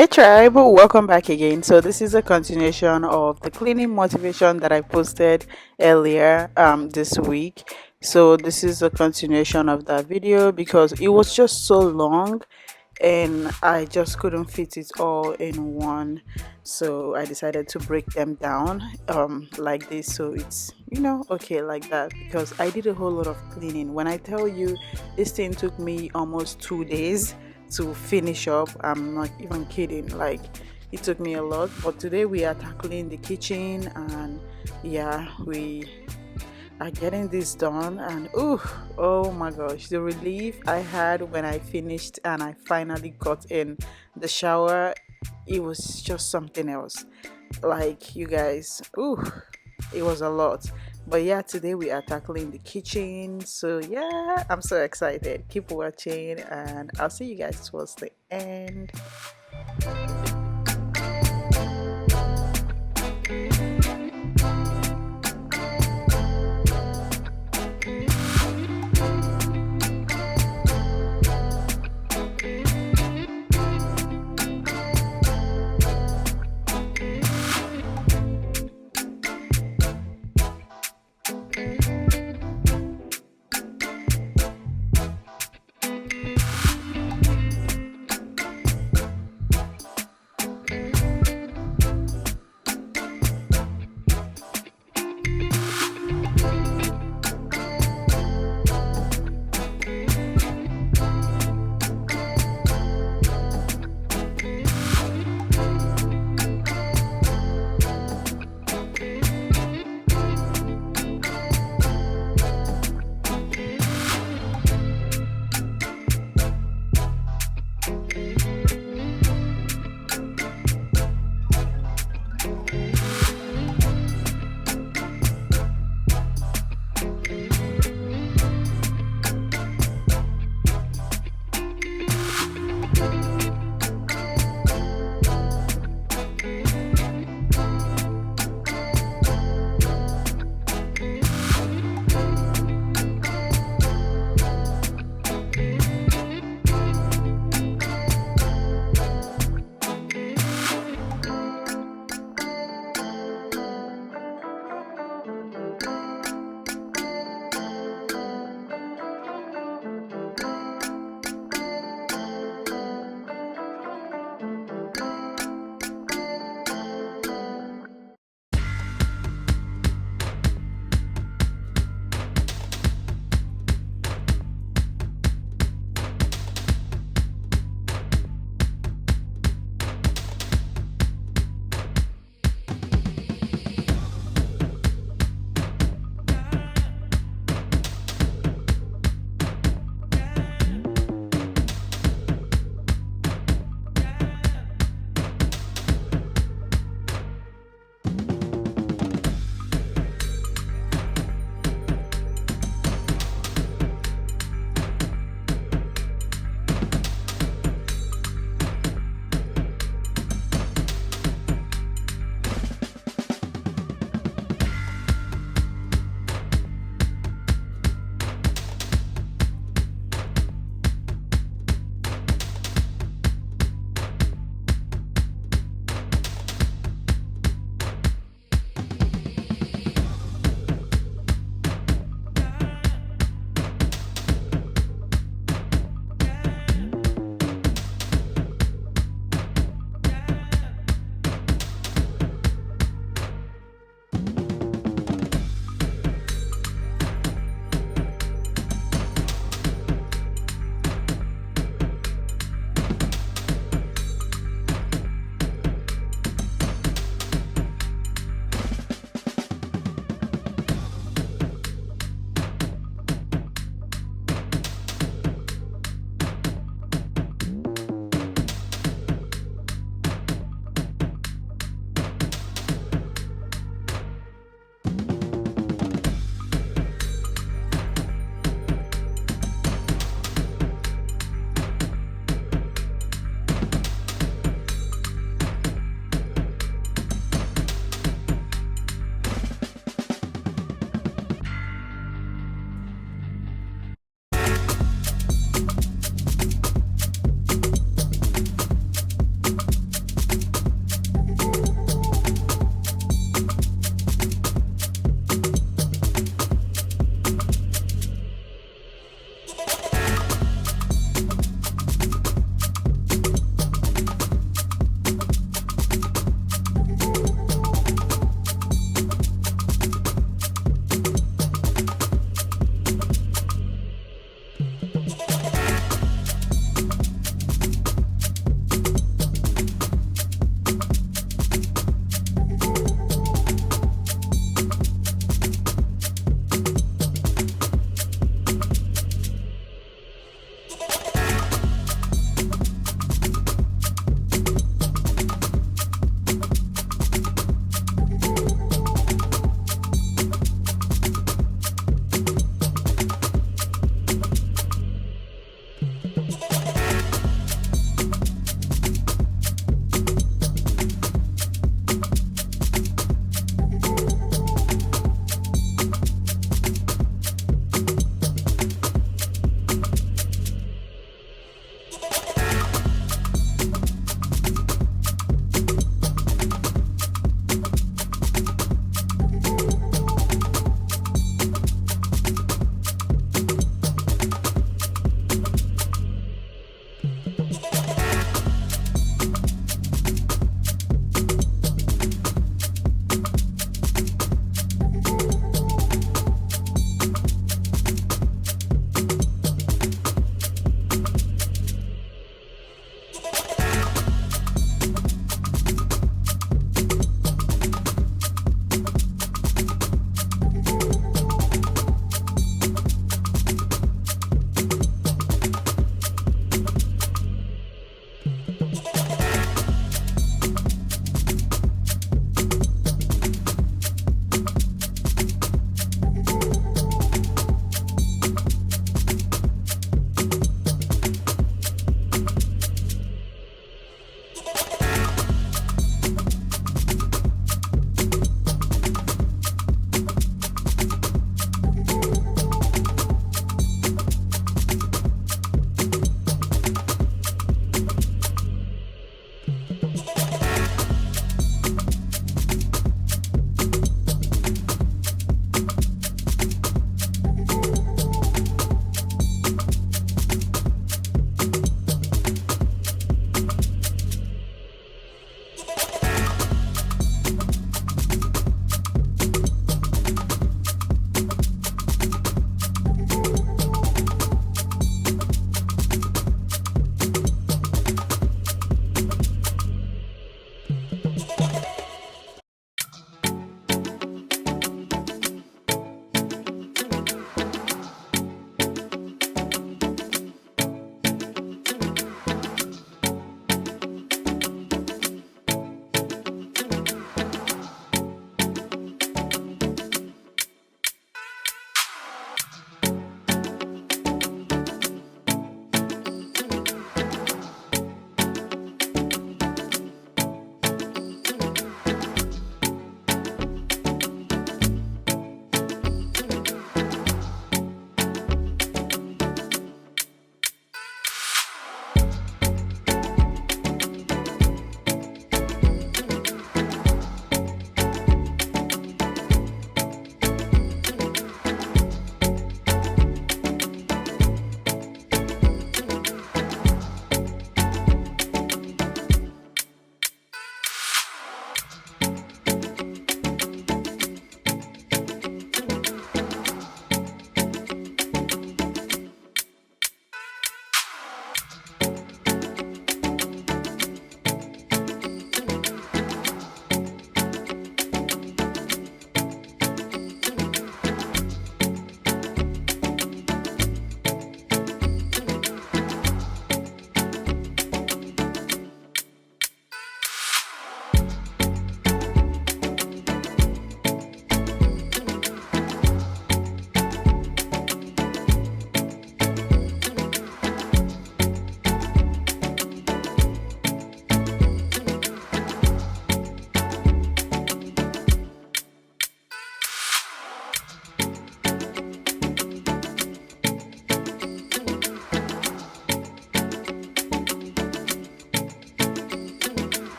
Hey tribe, welcome back again. So this is a continuation of the cleaning motivation that I posted earlier this week. So this is a continuation of that video because it was just so long and I just couldn't fit it all in one. So I decided to break them down like this, so it's okay like that, because I did a whole lot of cleaning. When I tell you this thing took me almost 2 days to finish up, I'm not even kidding. Like, it took me a lot. But today we are tackling the kitchen, and yeah, we are getting this done. And oh my gosh, the relief I had when I finished and I finally got in the shower, it was just something else. Like, you guys, it was a lot. But yeah, today we are tackling the kitchen. So yeah, I'm so excited. Keep watching, and I'll see you guys towards the end.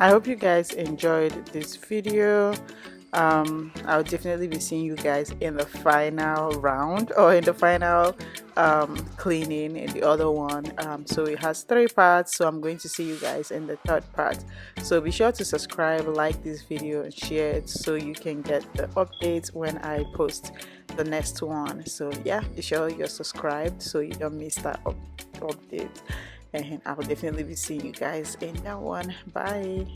I hope you guys enjoyed this video. I'll definitely be seeing you guys in the final round, or in the final cleaning in the other one. So it has 3 parts, so I'm going to see you guys in the third part. So be sure to subscribe, like this video, and share it so you can get the updates when I post the next one. So yeah, be sure you're subscribed so you don't miss that update, and I will definitely be seeing you guys in that one. Bye.